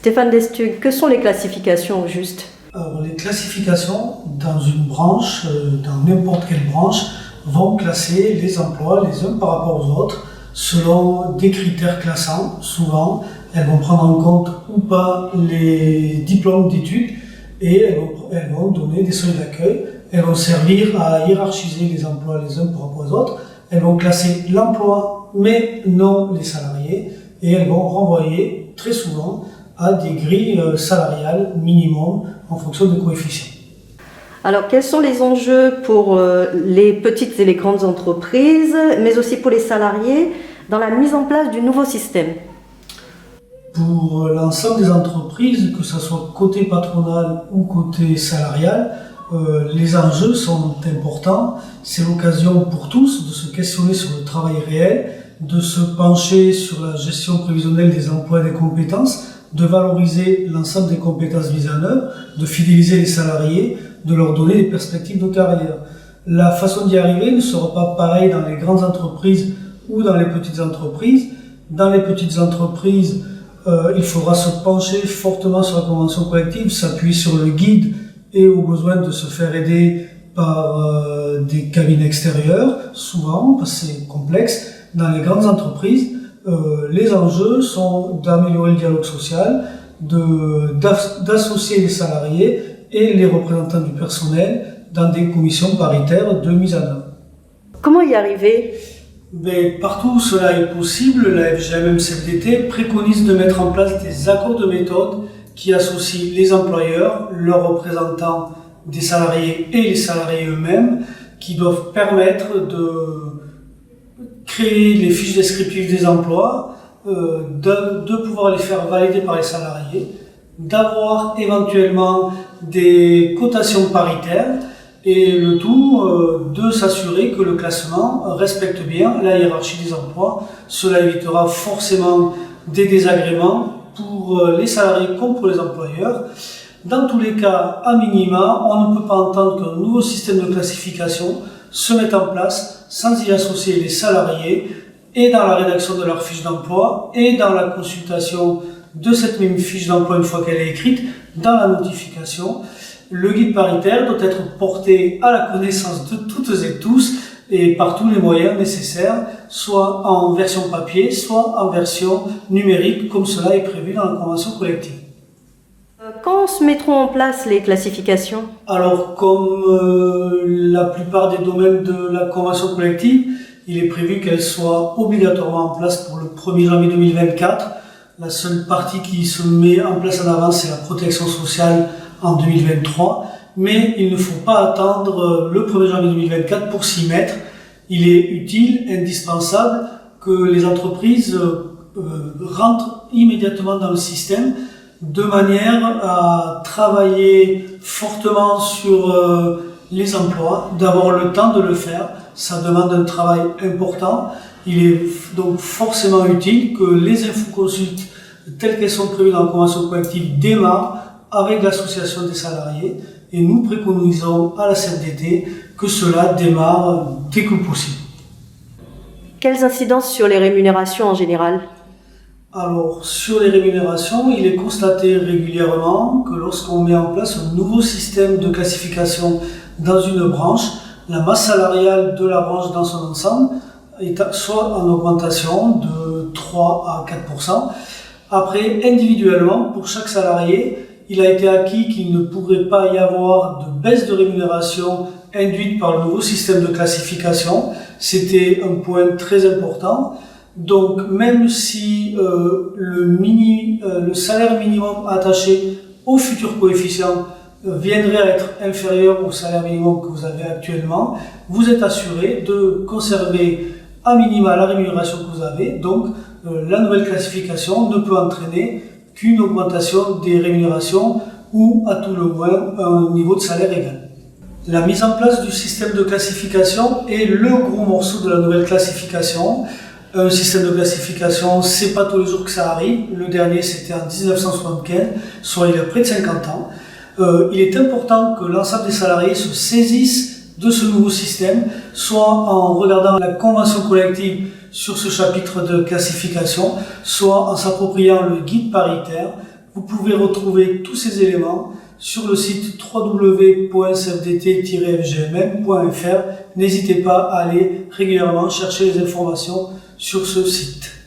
Stéphane Destug, que sont les classifications au juste? Alors, les classifications dans une branche, dans n'importe quelle branche, vont classer les emplois les uns par rapport aux autres selon des critères classants. Souvent, elles vont prendre en compte ou pas les diplômes d'études et elles vont donner des seuils d'accueil. Elles vont servir à hiérarchiser les emplois les uns par rapport aux autres. Elles vont classer l'emploi mais non les salariés et elles vont renvoyer très souvent à des grilles salariales minimum en fonction des coefficients. Alors, quels sont les enjeux pour les petites et les grandes entreprises, mais aussi pour les salariés, dans la mise en place du nouveau système? Pour l'ensemble des entreprises, que ce soit côté patronal ou côté salarial, les enjeux sont importants. C'est l'occasion pour tous de se questionner sur le travail réel, de se pencher sur la gestion prévisionnelle des emplois et des compétences, de valoriser l'ensemble des compétences mises en œuvre, de fidéliser les salariés, de leur donner des perspectives de carrière. La façon d'y arriver ne sera pas pareille dans les grandes entreprises ou dans les petites entreprises. Dans les petites entreprises, il faudra se pencher fortement sur la convention collective, s'appuyer sur le guide et au besoin de se faire aider par des cabinets extérieurs, souvent, parce que c'est complexe. Dans les grandes entreprises, les enjeux sont d'améliorer le dialogue social, d'associer les salariés et les représentants du personnel dans des commissions paritaires de mise en œuvre. Comment y arriver? Partout où cela est possible, la FGMM-CFDT préconise de mettre en place des accords de méthode qui associent les employeurs, leurs représentants des salariés et les salariés eux-mêmes, qui doivent permettre de créer les fiches descriptives des emplois, de pouvoir les faire valider par les salariés, d'avoir éventuellement des cotations paritaires et le tout de s'assurer que le classement respecte bien la hiérarchie des emplois. Cela évitera forcément des désagréments pour les salariés comme pour les employeurs. Dans tous les cas, à minima, on ne peut pas entendre qu'un nouveau système de classification se mette en place sans y associer les salariés et dans la rédaction de leur fiche d'emploi et dans la consultation de cette même fiche d'emploi une fois qu'elle est écrite, dans la notification. Le guide paritaire doit être porté à la connaissance de toutes et tous et par tous les moyens nécessaires, soit en version papier, soit en version numérique, comme cela est prévu dans la convention collective. Quand se mettront en place les classifications? Alors, comme la plupart des domaines de la convention collective, il est prévu qu'elle soit obligatoirement en place pour le 1er janvier 2024. La seule partie qui se met en place en avance, c'est la protection sociale en 2023. Mais il ne faut pas attendre le 1er janvier 2024 pour s'y mettre. Il est utile, indispensable que les entreprises rentrent immédiatement dans le système de manière à travailler fortement sur les emplois, d'avoir le temps de le faire. Ça demande un travail important. Il est donc forcément utile que les infoconsultes telles qu'elles sont prévues dans la convention collective démarrent avec l'association des salariés et nous préconisons à la CFDT que cela démarre dès que possible. Quelles incidences sur les rémunérations en général? Alors, sur les rémunérations, il est constaté régulièrement que lorsqu'on met en place un nouveau système de classification dans une branche, la masse salariale de la branche dans son ensemble est soit en augmentation de 3 à 4%. Après, individuellement, pour chaque salarié, il a été acquis qu'il ne pourrait pas y avoir de baisse de rémunération induite par le nouveau système de classification. C'était un point très important. Donc, même si le salaire minimum attaché au futur coefficient viendrait à être inférieur au salaire minimum que vous avez actuellement, vous êtes assuré de conserver à minima la rémunération que vous avez. Donc, la nouvelle classification ne peut entraîner qu'une augmentation des rémunérations ou à tout le moins un niveau de salaire égal. La mise en place du système de classification est le gros morceau de la nouvelle classification. Un système de classification, c'est pas tous les jours que ça arrive. Le dernier, c'était en 1975, soit il y a près de 50 ans. Il est important que l'ensemble des salariés se saisissent de ce nouveau système, soit en regardant la convention collective sur ce chapitre de classification, soit en s'appropriant le guide paritaire Vous pouvez retrouver tous ces éléments sur le site www.sfdt-fgmm.fr. N'hésitez pas à aller régulièrement chercher les informations sur ce site.